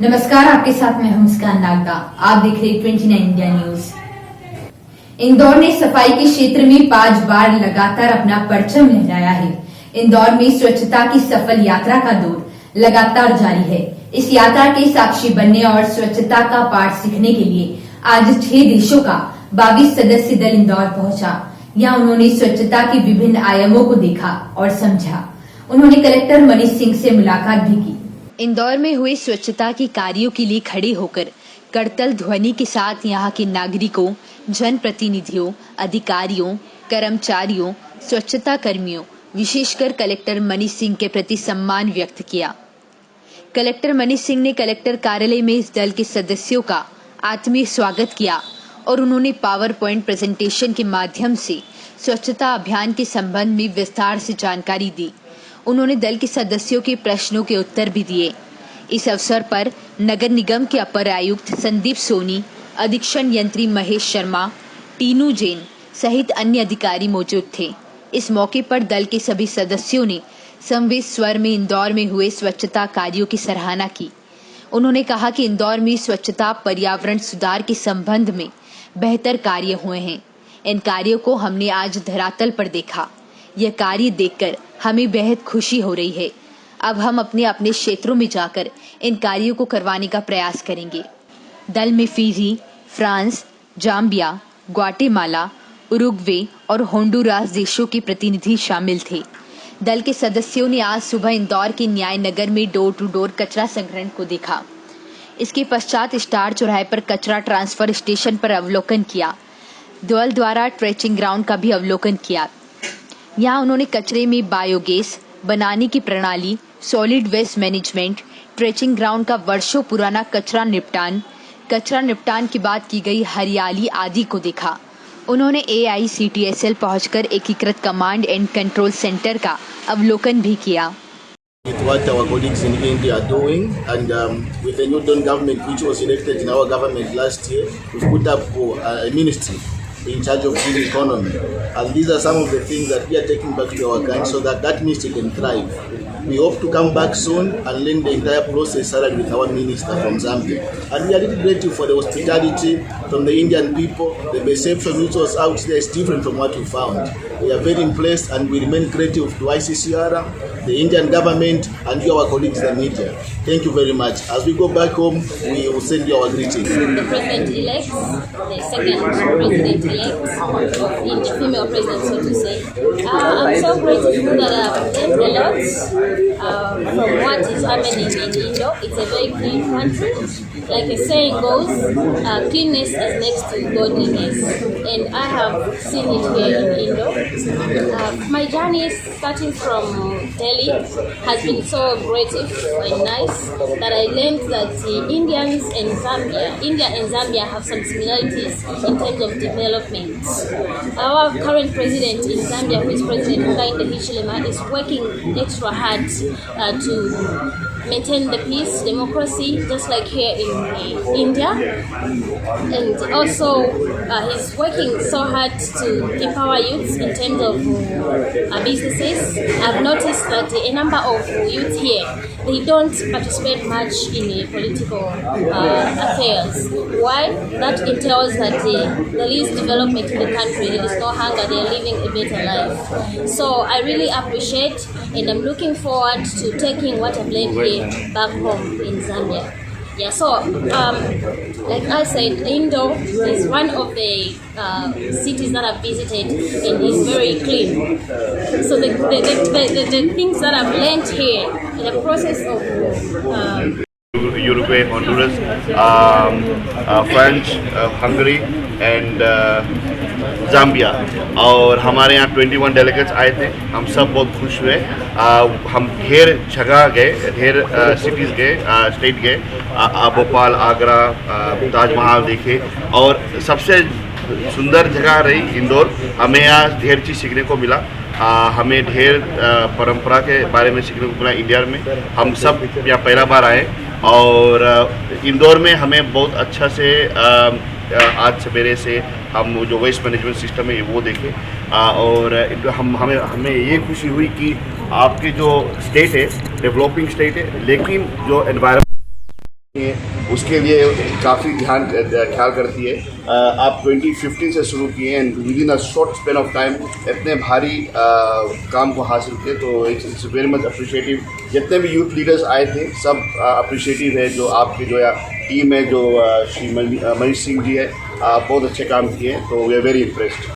नमस्कार, आपके साथ मैं हूं मुस्कान नागदा। आप देख रहे 29 इंडिया न्यूज। इंदौर ने सफाई के क्षेत्र में 5 बार लगातार अपना परचम लहराया है। इंदौर में स्वच्छता की सफल यात्रा का दौर लगातार जारी है। इस यात्रा के साक्षी बनने और स्वच्छता का पाठ सीखने के लिए आज 6 देशों का 22 सदस्य दल इंदौर पहुंचा। यहाँ उन्होंने स्वच्छता के विभिन्न आयामों को देखा और समझा। उन्होंने कलेक्टर मनीष सिंह से मुलाकात भी की। इंदौर में हुए स्वच्छता के कार्यों के लिए खड़े होकर करतल ध्वनि के साथ यहाँ के नागरिकों, जनप्रतिनिधियों, अधिकारियों, कर्मचारियों, स्वच्छता कर्मियों, विशेषकर कलेक्टर मनीष सिंह के प्रति सम्मान व्यक्त किया। कलेक्टर मनीष सिंह ने कलेक्टर कार्यालय में इस दल के सदस्यों का आत्मीय स्वागत किया और उन्होंने पावर पॉइंट प्रेजेंटेशन के माध्यम से स्वच्छता अभियान के संबंध में विस्तार से जानकारी दी। उन्होंने दल के सदस्यों के प्रश्नों के उत्तर भी दिए। इस अवसर पर नगर निगम के अपर आयुक्त संदीप सोनी, अधीक्षण यंत्री महेश शर्मा, टीनू जैन सहित अन्य अधिकारी मौजूद थे। इस मौके पर दल के सभी सदस्यों ने समवेत स्वर में इंदौर में हुए स्वच्छता कार्यों की सराहना की। उन्होंने कहा कि इंदौर में स्वच्छता पर्यावरण सुधार के संबंध में बेहतर कार्य हुए हैं। इन कार्यों को हमने आज धरातल पर देखा। यह कार्य देखकर हमें बेहद खुशी हो रही है। अब हम अपने अपने क्षेत्रों में जाकर इन कार्यों को करवाने का प्रयास करेंगे। दल में Fiji, France, Zambia, Guatemala, Uruguay और होंडुरास देशों के प्रतिनिधि शामिल थे। दल के सदस्यों ने आज सुबह इंदौर के न्याय नगर में डोर टू डोर कचरा संग्रहण को देखा। इसके पश्चात स्टार चौराहे पर कचरा ट्रांसफर स्टेशन पर अवलोकन किया। दल द्वारा ट्रेचिंग ग्राउंड का भी अवलोकन किया। यहाँ उन्होंने कचरे में बायोगैस बनाने की प्रणाली, solid waste management, trenching ground का वर्षों पुराना कचरा निपटान के बाद की गई हरियाली आदि को देखा। उन्होंने AICTSL पहुंचकर एकीकृत कमांड एंड कंट्रोल सेंटर का अवलोकन भी किया। With what our colleagues in India are doing, and with the new government which was elected in our government last year, we put up a ministry in charge of green economy, and these are some of the things that we are taking back to our country so that that ministry can thrive. We hope to come back soon and learn the entire process started with our minister from Zambia, and we are really grateful for the hospitality from the Indian people. The perception which was out there is different from what we found. We are very impressed, and we remain grateful to ICCR, the Indian government, and you, our colleagues in the media. Thank you very much. As we go back home, we will send you our greetings. The president-elect, the second president-elect of India, female president, so to say. I'm so grateful that I've learned a lot from what is happening in Indo. It's a very clean country. Like a saying goes, cleanness is next to godliness, and I have seen it here in Indo. My journey starting from Delhi has been so creative and nice that I learned that India and Zambia have some similarities in terms of development. Our current president in Zambia, who is President Hakainde Hichilema, is working extra hard to maintain the peace, democracy, just like here in India. And also, he's working so hard to empower youths in terms of businesses. I've noticed that a number of youth here, they don't participate much in political affairs. Why? That entails that there is development in the country, there is no hunger, they are living a better life. So I really appreciate, and I'm looking forward to taking what I've learned here back home in Zambia. Yeah, so like I said, Indo is one of the cities that I've visited, and is very clean. So the things that I've learned here in the process of Uruguay, Honduras, France, Hungary and Zambia, और हमारे यहाँ 21 delegates आए थे। हम सब बहुत खुश हुए। हम ढेर जगह गए, ढेर सिटीज़ गए, स्टेट गए, भोपाल, आगरा, ताजमहल देखे, और सबसे सुंदर जगह रही इंदौर। हमें यहाँ ढेर चीज़ सीखने को मिला। हमें ढेर परंपरा के बारे में सीखने को मिला। इंडिया में हम सब यहाँ पहला बार आए, और इंदौर में हमें बहुत अच्छा से आज सवेरे से हम जो वेस्ट मैनेजमेंट सिस्टम है वो देखे, और हमें ये खुशी हुई कि आपके जो स्टेट है डेवलपिंग स्टेट है, लेकिन जो एनवायरनमेंट उसके लिए काफ़ी ख्याल करती है। आप 2015 से शुरू किए and with in a short span of time इतने भारी काम को हासिल किए, तो इट्स वेरी मच अप्रिशिएटिव। जितने भी यूथ लीडर्स आए थे सब अप्रिशिएटिव है। जो आपके जो टीम है, जो श्री मनीष सिंह जी है, बहुत अच्छे काम किए, तो वी आर वेरी इम्प्रेस्ड।